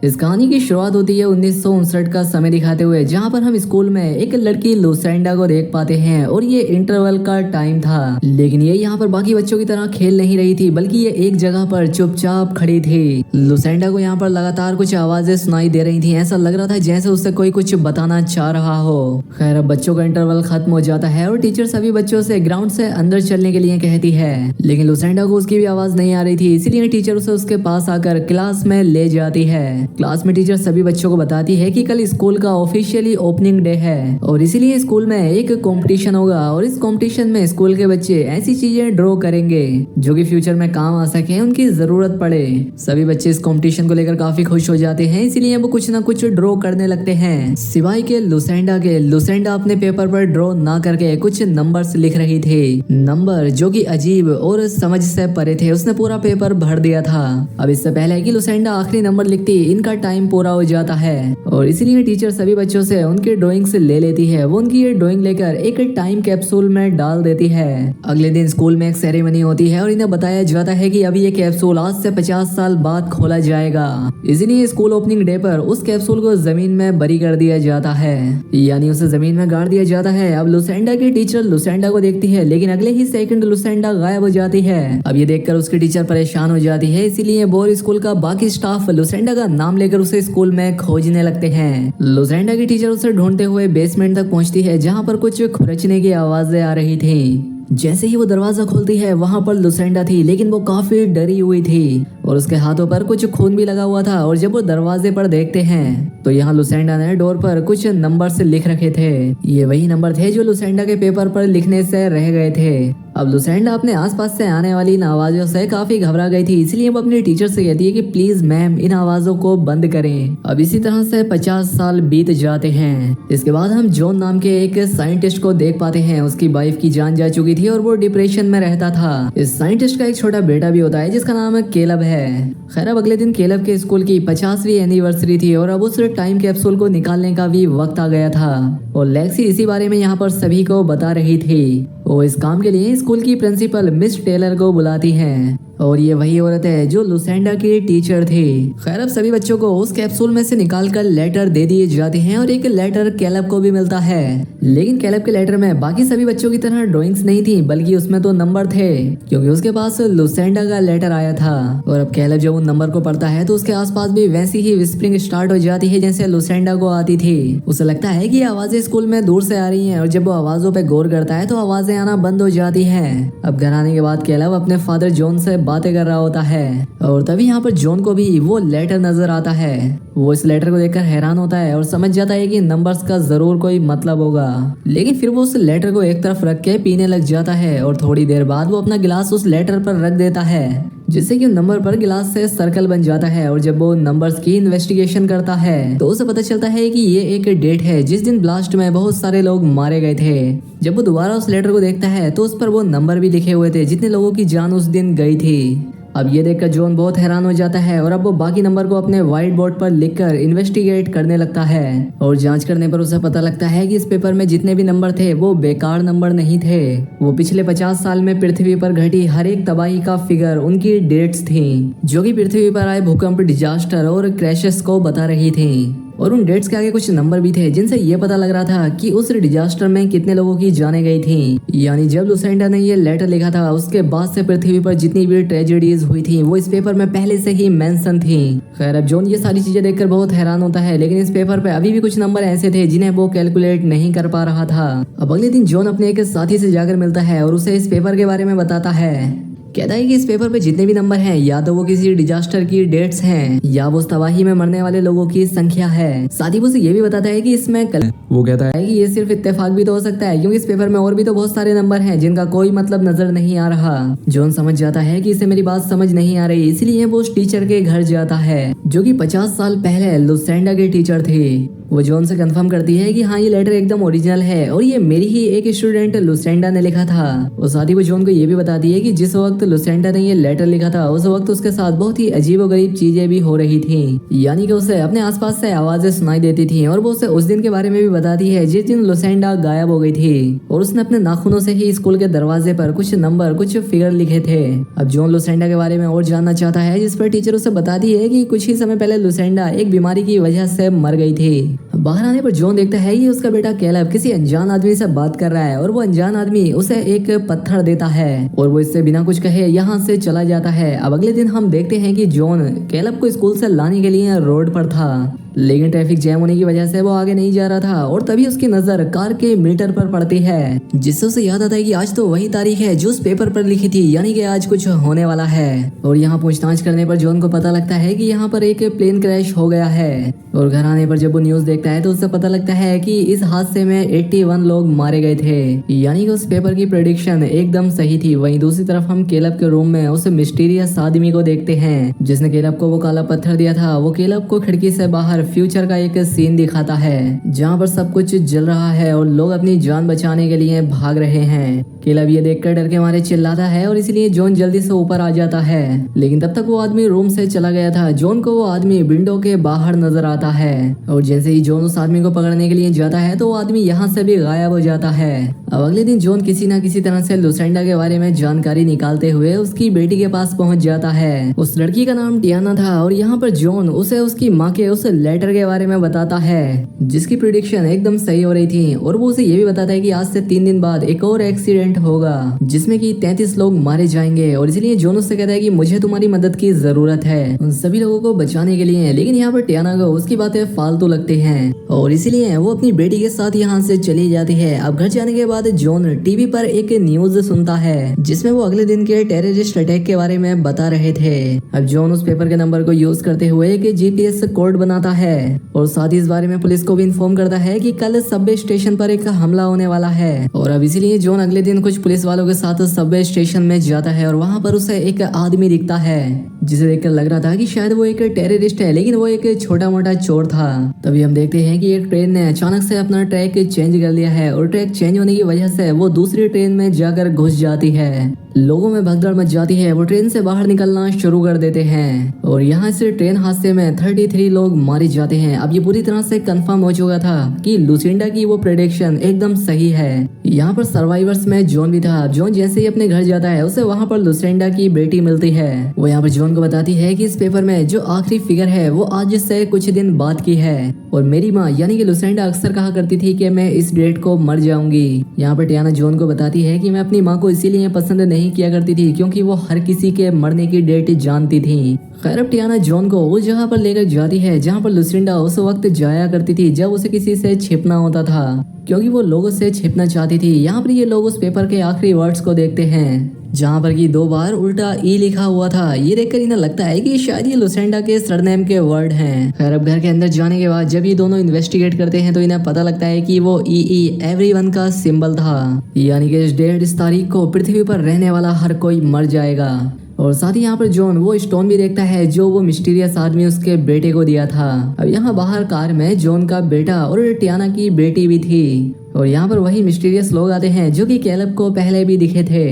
इस कहानी की शुरुआत होती है 1959 का समय दिखाते हुए, जहाँ पर हम स्कूल में एक लड़की लुसेंडा को देख पाते हैं और ये इंटरवल का टाइम था। लेकिन ये यहाँ पर बाकी बच्चों की तरह खेल नहीं रही थी, बल्कि ये एक जगह पर चुपचाप खड़ी थी। लुसेंडा को यहाँ पर लगातार कुछ आवाजें सुनाई दे रही थी। ऐसा लग रहा था जैसे उससे कोई कुछ बताना चाह रहा हो। खैर, अब बच्चों का इंटरवल खत्म हो जाता है और टीचर सभी बच्चों से ग्राउंड से अंदर चलने के लिए कहती है, लेकिन लुसेंडा को उसकी भी आवाज नहीं आ रही थी। इसीलिए टीचर उसे उसके पास आकर क्लास में ले जाती है। क्लास में टीचर सभी बच्चों को बताती है कि कल स्कूल का ऑफिशियली ओपनिंग डे है और इसीलिए स्कूल में एक कंपटीशन होगा और इस कंपटीशन में स्कूल के बच्चे ऐसी चीजें ड्रॉ करेंगे जो कि फ्यूचर में काम आ सके, उनकी जरूरत पड़े। सभी बच्चे इस कंपटीशन को लेकर काफी खुश हो जाते हैं, इसीलिए वो कुछ ना कुछ ड्रॉ करने लगते हैं। सिवाय के लुसेंडा अपने पेपर पर ड्रॉ ना करके कुछ नंबर्स लिख रही थी, नंबर जो कि अजीब और समझ से परे थे। उसने पूरा पेपर भर दिया था। अब इससे पहले कि लुसेंडा आखिरी नंबर लिखती, इनका टाइम पूरा हो जाता है और इसीलिए टीचर सभी बच्चों से उनके ड्राइंग्स ले लेती है। वो उनकी ये ड्राइंग लेकर एक टाइम कैप्सूल में डाल देती है। अगले दिन स्कूल में एक सेरेमनी होती है और इन्हें बताया जाता है कि अभी ये कैप्सूल आज से 50 साल बाद खोला जाएगा। इसीलिए स्कूल ओपनिंग डे पर उस कैप्सूल को जमीन में बरी कर दिया जाता है, यानी उसे जमीन में गाड़ दिया जाता है। अब लुसेंडा की टीचर लुसेंडा को देखती है, लेकिन अगले ही सेकंड लुसेंडा गायब हो जाती है। अब ये देखकर उसकी टीचर परेशान हो जाती है, इसीलिए बोर स्कूल का बाकी स्टाफ लुसेंडा का नाम लेकर उसे स्कूल में खोजने लगते हैं। लुसेंडा की टीचर उसे ढूंढते हुए बेसमेंट तक पहुंचती है, जहां पर कुछ खुरचने की आवाजें आ रही थी। जैसे ही वो दरवाजा खोलती है, वहां पर लुसेंडा थी, लेकिन वो काफी डरी हुई थी और उसके हाथों पर कुछ खून भी लगा हुआ था। और जब वो दरवाजे पर देखते हैं तो यहाँ लुसेंडा ने डोर पर कुछ नंबर से लिख रखे थे। ये वही नंबर थे जो लुसेंडा के पेपर पर लिखने से रह गए थे। अब लुसेंडा अपने आसपास से आने वाली इन आवाजों से काफी घबरा गई थी, इसलिए वो अपनी टीचर से कहती है कि प्लीज मैम, इन आवाजों को बंद करें। अब इसी तरह से 50 साल बीत जाते हैं। इसके बाद हम जॉन नाम के एक साइंटिस्ट को देख पाते हैं। उसकी वाइफ की जान जा चुकी थी और वो डिप्रेशन में रहता था। इस साइंटिस्ट का एक छोटा बेटा भी होता है जिसका नाम केलब है। खैर, अब अगले दिन केलब के स्कूल की 50वीं एनिवर्सरी थी और अब उस टाइम कैप्सूल को निकालने का भी वक्त आ गया था और लेक्सी इसी बारे में यहाँ पर सभी को बता रही थी। वो इस काम के लिए स्कूल की प्रिंसिपल मिस टेलर को बुलाती है और ये वही औरत है जो लुसेंडा की टीचर थी। खैर, अब सभी बच्चों को उस कैप्सूल में से निकालकर लेटर दे दिए जाते हैं और एक लेटर कैलब को भी मिलता है। लेकिन कैलब के लेटर में बाकी सभी बच्चों की तरह ड्राइंग्स नहीं थी, बल्कि उसमें तो नंबर थे, क्योंकि उसके पास लुसेंडा का लेटर आया था। और अब कैलब जब उन नंबर को पढ़ता है तो उसके आसपास भी वैसी ही विस्परिंग स्टार्ट हो जाती है जैसे लुसेंडा को आती थी। उसे लगता है कि आवाजें स्कूल में दूर से आ रही हैं और जब वो आवाजों पे गौर करता है तो आवाजें आना बंद हो जाती है। अब घर आने के बाद कैलब अपने फादर जॉन से बातें कर रहा होता है और तभी यहाँ पर जॉन को भी वो लेटर नजर आता है। वो इस लेटर को देखकर हैरान होता है और समझ जाता है कि नंबर्स का जरूर कोई मतलब होगा, लेकिन फिर वो उस लेटर को एक तरफ रख के पीने लग जाता है और थोड़ी देर बाद वो अपना गिलास उस लेटर पर रख देता है, जिससे कि नंबर पर गिलास से सर्कल बन जाता है। और जब वो नंबर्स की इन्वेस्टिगेशन करता है तो उसे पता चलता है कि ये एक डेट है जिस दिन ब्लास्ट में बहुत सारे लोग मारे गए थे। जब वो दोबारा उस लेटर को देखता है तो उस पर वो नंबर भी लिखे हुए थे जितने लोगों की जान उस दिन गई थी। अब ये देखकर जॉन बहुत हैरान हो जाता है और अब वो बाकी नंबर को अपने व्हाइट बोर्ड पर लिखकर इन्वेस्टिगेट करने लगता है और जांच करने पर उसे पता लगता है कि इस पेपर में जितने भी नंबर थे वो बेकार नंबर नहीं थे। वो पिछले 50 साल में पृथ्वी पर घटी हर एक तबाही का फिगर उनकी डेट्स थी, जो कि पृथ्वी पर आए भूकंप, डिजास्टर और क्रैशेस को बता रही थी। और उन डेट्स के आगे कुछ नंबर भी थे जिनसे ये पता लग रहा था कि उस डिजास्टर में कितने लोगों की जाने गई थी। यानी जब लुसेंडा ने ये लेटर लिखा था उसके बाद से पृथ्वी पर जितनी भी ट्रेजेडीज हुई थी वो इस पेपर में पहले से ही मेंशन थी। खैर, अब जॉन ये सारी चीजें देखकर बहुत हैरान होता है, लेकिन इस पेपर पे अभी भी कुछ नंबर ऐसे थे जिन्हें वो कैलकुलेट नहीं कर पा रहा था। अब अगले दिन जॉन अपने एक साथी से जाकर मिलता है और उसे इस पेपर के बारे में बताता है। कहता है कि इस पेपर पे जितने भी नंबर हैं या तो वो किसी डिजास्टर की डेट्स हैं या वो तबाही में मरने वाले लोगों की संख्या है। साथ ही वो उसे ये भी बताता है कि इसमें वो कहता है कि ये सिर्फ इत्तेफाक भी तो हो सकता है, क्योंकि इस पेपर में और भी तो बहुत सारे नंबर हैं जिनका कोई मतलब नजर नहीं आ रहा। जॉन समझ जाता है कि इसे मेरी बात समझ नहीं आ रही, इसलिए वो उस टीचर के घर जाता है जो कि 50 साल पहले लुसेंडा के टीचर थे। वो जॉन से कंफर्म करती है कि हाँ ये लेटर एकदम ओरिजिनल है और ये मेरी ही एक स्टूडेंट लुसेंडा ने लिखा था। और साथ ही वो जॉन को ये भी बताती है कि जिस वक्त लुसेंडा ने ये लेटर लिखा था उस वक्त उसके साथ बहुत ही अजीबोगरीब चीजें भी हो रही थी, यानी कि उसे अपने आसपास से आवाजें सुनाई देती थी। और वो उसे उस दिन के बारे में भी बताती है जिस दिन लुसेंडा गायब हो गई थी और उसने अपने नाखूनों से ही स्कूल के दरवाजे पर कुछ नंबर कुछ फिगर लिखे थे। अब जॉन लुसेंडा के बारे में और जानना चाहता है, जिस पर टीचर उसे बताती है कि कुछ ही समय पहले लुसेंडा एक बीमारी की वजह से मर गई थी। बाहर आने पर जॉन देखता है कि उसका बेटा कैलब किसी अनजान आदमी से बात कर रहा है और वो अनजान आदमी उसे एक पत्थर देता है और वो इससे बिना कुछ कहे यहाँ से चला जाता है। अब अगले दिन हम देखते हैं कि जॉन कैलब को स्कूल से लाने के लिए रोड पर था, लेकिन ट्रैफिक जैम होने की वजह से वो आगे नहीं जा रहा था और तभी उसकी नजर कार के मीटर पर पड़ती है, जिससे उसे याद आता है कि आज तो वही तारीख है जो उस पेपर पर लिखी थी, यानी कि आज कुछ होने वाला है। और यहाँ पूछताछ करने पर जॉन को पता लगता है कि यहाँ पर एक प्लेन क्रैश हो गया है। और घर आने पर जब वो न्यूज देखता है तो उससे पता लगता है कि इस हादसे में 81 लोग मारे गए थे, यानी कि उस पेपर की प्रेडिक्शन एकदम सही थी। वहीं दूसरी तरफ हम कैलब के रूम में उस मिस्टीरियस आदमी को देखते हैं जिसने कैलब को वो काला पत्थर दिया था। वो कैलब को खिड़की से बाहर फ्यूचर का एक सीन दिखाता है जहाँ पर सब कुछ जल रहा है और लोग अपनी जान बचाने के लिए भाग रहे हैं। कैलब ये देखकर डर के मारे चिल्लाता है और इसलिए जॉन जल्दी से ऊपर आ जाता है, लेकिन तब तक वो आदमी रूम से चला गया था। जॉन को वो आदमी विंडो के बाहर नजर आता है और जैसे ही जॉन उस आदमी को पकड़ने के लिए जाता है तो वो आदमी यहाँ से भी गायब हो जाता है। अब अगले दिन जॉन किसी न किसी तरह से लुसेंडा के बारे में जानकारी निकालते हुए उसकी बेटी के पास पहुंच जाता है। उस लड़की का नाम टियाना था और यहाँ पर जॉन उसे उसकी माँ के उस लेटर के बारे में बताता है जिसकी प्रेडिक्शन एकदम सही हो रही थी। और वो उसे ये भी बताता है कि आज से 3 दिन बाद एक और एक्सीडेंट होगा जिसमें कि 33 लोग मारे जाएंगे और इसलिए जॉन उससे कहता है कि मुझे तुम्हारी मदद की जरूरत है उन सभी लोगों को बचाने के लिए। लेकिन यहाँ पर टियाना को उसकी बातें फालतू लगती हैं और इसीलिए वो अपनी बेटी के साथ यहाँ से चली जाती है। अब घर जाने के बाद जॉन टीवी पर एक न्यूज सुनता है जिसमें वो अगले दिन के टेररिस्ट अटैक के बारे में बता रहे थे। अब जॉन उस पेपर के नंबर को यूज करते हुए एक जीपीएस कोड बनाता है और साथ ही इस बारे में पुलिस को भी इन्फॉर्म करता है कि कल सबवे स्टेशन पर एक हमला होने वाला है। और अब इसीलिए जॉन अगले दिन कुछ पुलिस वालों के साथ सबवे स्टेशन में जाता है और वहाँ पर उसे एक आदमी दिखता है जिसे देखकर लग रहा था कि शायद वो एक टेररिस्ट है, लेकिन वो एक छोटा मोटा चोर था। तभी हम देखते हैं कि एक ट्रेन ने अचानक से अपना ट्रैक चेंज कर लिया है और ट्रैक चेंज होने की वजह से वो दूसरी ट्रेन में जाकर घुस जाती है। लोगों में भगदड़ मच जाती है, वो ट्रेन से बाहर निकलना शुरू कर देते हैं और यहाँ से ट्रेन हादसे में 33 लोग मारे जाते हैं। अब ये पूरी तरह से कंफर्म हो चुका था कि लुसिंडा की वो प्रेडिक्शन एकदम सही है। यहाँ पर सर्वाइवर्स में जॉन भी था। जॉन जैसे ही अपने घर जाता है उसे वहाँ पर लुसिंडा की बेटी मिलती है। वो यहाँ पर जॉन को बताती है कि इस पेपर में जो आखिरी फिगर है वो आज से कुछ दिन बाद की है और मेरी माँ यानी कि लुसिंडा अक्सर कहा करती थी कि मैं इस डेट को मर जाऊंगी। यहाँ पर टियाना जॉन को बताती है कि मैं अपनी माँ को इसीलिए पसंद नहीं किया करती थी क्योंकि वो हर किसी के मरने की डेट जानती थी। खैर अब टियाना जॉन को उस जगह पर लेकर जाती है जहाँ पर लुसिंडा उस वक्त जाया करती थी जब उसे किसी से छिपना होता था, क्योंकि वो लोगों से छिपना चाहती थी। यहाँ पर ये लोग उस पेपर के आखिरी वर्ड्स को देखते हैं जहाँ पर कि 2 बार उल्टा ई लिखा हुआ था। ये देखकर इन्हें लगता है कि शायद ये लुसिंडा के सरनेम के वर्ड हैं। खैर अब घर के अंदर जाने के बाद जब ये दोनों इन्वेस्टिगेट करते हैं तो इन्हें पता लगता है कि वो ई एवरीवन का सिंबल था, यानी कि इस डेट इस तारीख को पृथ्वी पर रहने वाला हर कोई मर जाएगा। और साथ ही यहाँ पर जॉन वो स्टोन भी देखता है जो वो मिस्टीरियस आदमी उसके बेटे को दिया था। अब यहाँ बाहर कार में जॉन का बेटा और टियाना की बेटी भी थी और यहाँ पर वही मिस्टीरियस लोग आते हैं जो कि कैलब को पहले भी दिखे थे।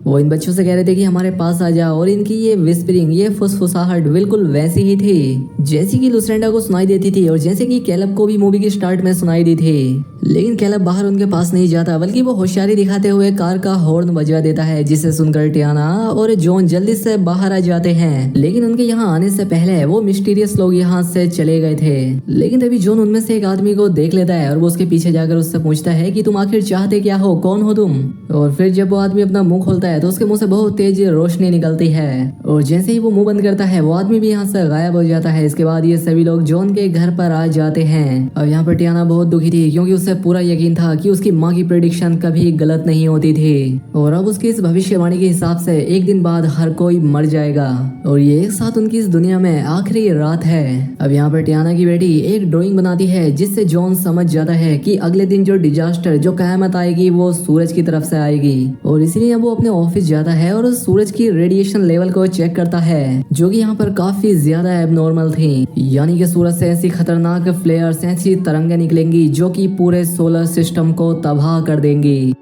वो इन बच्चों से कह रहे थे कि हमारे पास आ जाओ और इनकी ये विस्परिंग, ये फुसफुसाहट बिल्कुल वैसी ही थी जैसी कि लुसिंडा को सुनाई देती थी और जैसे कि कैलब को भी मूवी के स्टार्ट में सुनाई दी थी। लेकिन कैलब बाहर उनके पास नहीं जाता बल्कि वो होशियारी दिखाते हुए कार का हॉर्न बजा देता है, जिसे सुनकर टियाना और जॉन जल्दी से बाहर आ जाते हैं। लेकिन उनके यहाँ आने से पहले वो मिस्टीरियस लोग यहाँ से चले गए थे। लेकिन तभी जॉन उनमें से एक आदमी को देख लेता है और वो उसके पीछे जाकर उससे पूछता है कि तुम आखिर चाहते क्या हो, कौन हो तुम। और फिर जब वो आदमी अपना मुंह खोलता है तो उसके मुंह से बहुत तेज रोशनी निकलती है और जैसे ही वो मुंह बंद करता है वो आदमी भी यहाँ से गायब हो जाता है। इसके बाद ये सभी लोग जॉन के घर पर आ जाते हैं और यहाँ पर टियाना बहुत दुखी थी क्योंकि उसे पूरा यकीन था कि उसकी माँ की प्रेडिक्शन कभी गलत नहीं होती थी और अब उसकी इस भविष्यवाणी के हिसाब से एक दिन बाद हर कोई मर जाएगा और ये एक साथ उनकी इस दुनिया में आखिरी रात है। अब यहाँ पर टियाना की बेटी एक ड्राइंग बनाती है जिससे जॉन समझ जाता है कि अगले दिन जो डिजास्टर, जो कयामत आएगी वो सूरज की तरफ से आएगी और इसलिए वो अपने ऑफिस जाता है और सूरज की रेडिएशन लेवल को चेक करता है, जो कि यहाँ पर काफी ज्यादा एबनॉर्मल थी। यानी कि सूरज से ऐसी खतरनाक फ्लेयर्स, ऐसी तरंगे निकलेंगी जो कि पूरे सोलर सिस्टम को तबाह कर देंगी।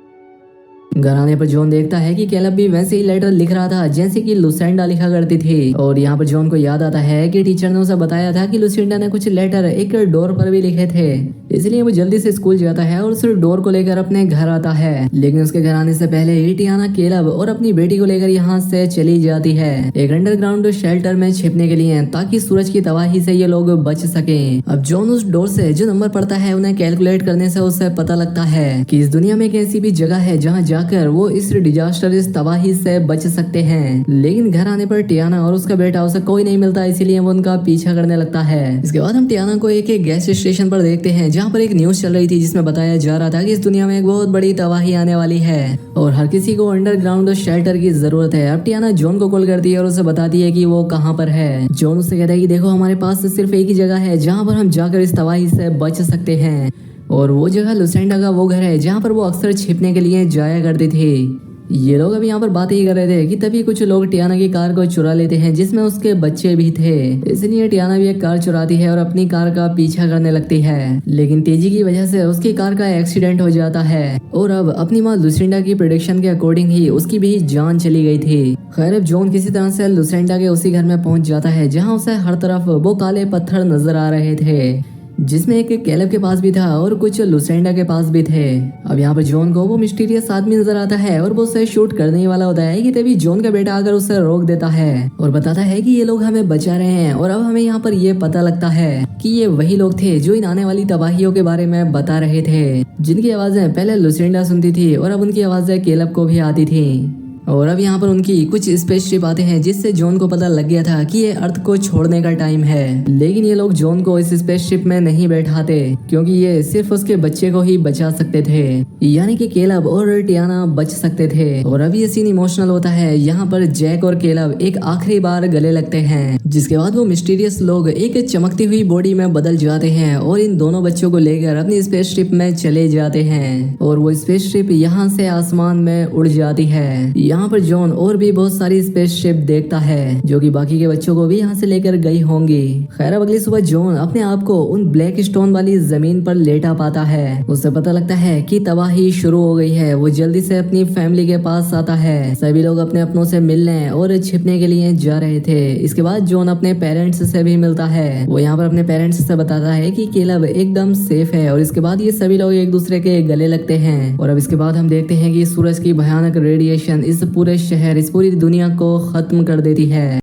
घर आने पर जॉन देखता है कि कैलब भी वैसे ही लेटर लिख रहा था जैसे कि लुसेंडा लिखा करती थी। और यहाँ पर जॉन को याद आता है कि टीचर ने उसे बताया था कि लुसेंडा ने कुछ लेटर एक डोर पर भी लिखे थे, इसलिए वो जल्दी से स्कूल जाता है और उस डोर को लेकर अपने घर आता है। लेकिन उसके घर आने से पहले ही टियाना, कैलब और अपनी बेटी को लेकर यहाँ से चली जाती है एक अंडरग्राउंड शेल्टर में छिपने के लिए, ताकि सूरज की तबाही से ये लोग बच सके। अब जॉन उस डोर से जो नंबर पड़ता है उन्हें कैलकुलेट करने से उसे पता लगता है कि इस दुनिया में एक ऐसी भी जगह है जहाँ जाकर वो इस डिजास्टर, इस तबाही से बच सकते हैं। लेकिन घर आने पर टियाना और उसका बेटा, उसे कोई नहीं मिलता, इसीलिए वो उनका पीछा करने लगता है। इसके बाद हम टियाना को एक गैस स्टेशन पर देखते हैं जहाँ पर एक न्यूज चल रही थी जिसमें बताया जा रहा था कि इस दुनिया में एक बहुत बड़ी तबाही आने वाली है और हर किसी को अंडरग्राउंड शेल्टर की जरूरत है। अब टियाना जॉन को कॉल करती है और उसे बताती है कि वो कहाँ पर है। जॉन उससे कहता है कि देखो, हमारे पास सिर्फ एक ही जगह है जहाँ पर हम जाकर इस तबाही से बच सकते हैं, और वो जगह लुसेंडा का वो घर है जहाँ पर वो अक्सर छिपने के लिए जाया करती थी। ये लोग अभी यहाँ पर बात ही कर रहे थे कि तभी कुछ लोग टियाना की कार को चुरा लेते हैं जिसमें उसके बच्चे भी थे। इसलिए टियाना भी एक कार चुराती है और अपनी कार का पीछा करने लगती है, लेकिन तेजी की वजह से उसकी कार का एक्सीडेंट हो जाता है और अब अपनी माँ लुसेंडा की प्रेडिक्शन के अकॉर्डिंग ही उसकी भी जान चली गई थी। खैर, अब जॉन किसी तरह से लुसेंडा के उसी घर में पहुंच जाता है जहाँ उसे हर तरफ वो काले पत्थर नजर आ रहे थे, जिसमें एक कैलब के पास भी था और कुछ लुसेंडा के पास भी थे। अब यहाँ पर जॉन को वो मिस्टीरियस आदमी नजर आता है और वो उसे शूट करने ही वाला होता है कि तभी जॉन का बेटा आकर उसे रोक देता है और बताता है कि ये लोग हमें बचा रहे हैं। और अब हमें यहाँ पर ये पता लगता है कि ये वही लोग थे जो इन आने वाली तबाहियों के बारे में बता रहे थे, जिनकी आवाजें पहले लुसेंडा सुनती थी और अब उनकी आवाजें कैलब को भी आती थी। और अब यहाँ पर उनकी कुछ स्पेसशिप आते हैं जिससे जॉन को पता लग गया था कि ये अर्थ को छोड़ने का टाइम है। लेकिन ये लोग जॉन को इस स्पेसशिप में नहीं बैठाते क्योंकि ये सिर्फ उसके बच्चे को ही बचा सकते थे, यानी कि कैलब और टियाना बच सकते थे। और अब ये सीन इमोशनल होता है। यहाँ पर जैक और कैलब एक आखिरी बार गले लगते हैं, जिसके बाद वो मिस्टीरियस लोग एक चमकती हुई बॉडी में बदल जाते हैं और इन दोनों बच्चों को लेकर अपनी स्पेसशिप में चले जाते हैं और वो स्पेसशिप यहाँ से आसमान में उड़ जाती है। यहाँ पर जॉन और भी बहुत सारी स्पेसशिप देखता है जो कि बाकी के बच्चों को भी यहाँ से लेकर गई होंगी। खैर, अब अगली सुबह जॉन अपने आप को उन ब्लैक स्टोन वाली जमीन पर लेटा पाता है। उससे पता लगता है कि तबाही शुरू हो गई है। वो जल्दी से अपनी फैमिली के पास आता है। सभी लोग अपने अपनों से मिलने और छिपने के लिए जा रहे थे। इसके बाद जॉन अपने पेरेंट्स से भी मिलता है। वो यहाँ पर अपने पेरेंट्स से बताता है कि कैलब एकदम सेफ है और इसके बाद ये सभी लोग एक दूसरे के गले लगते हैं। और अब इसके बाद हम देखते हैं कि सूरज की भयानक रेडिएशन इस पूरे शहर, इस पूरी दुनिया को खत्म कर देती है।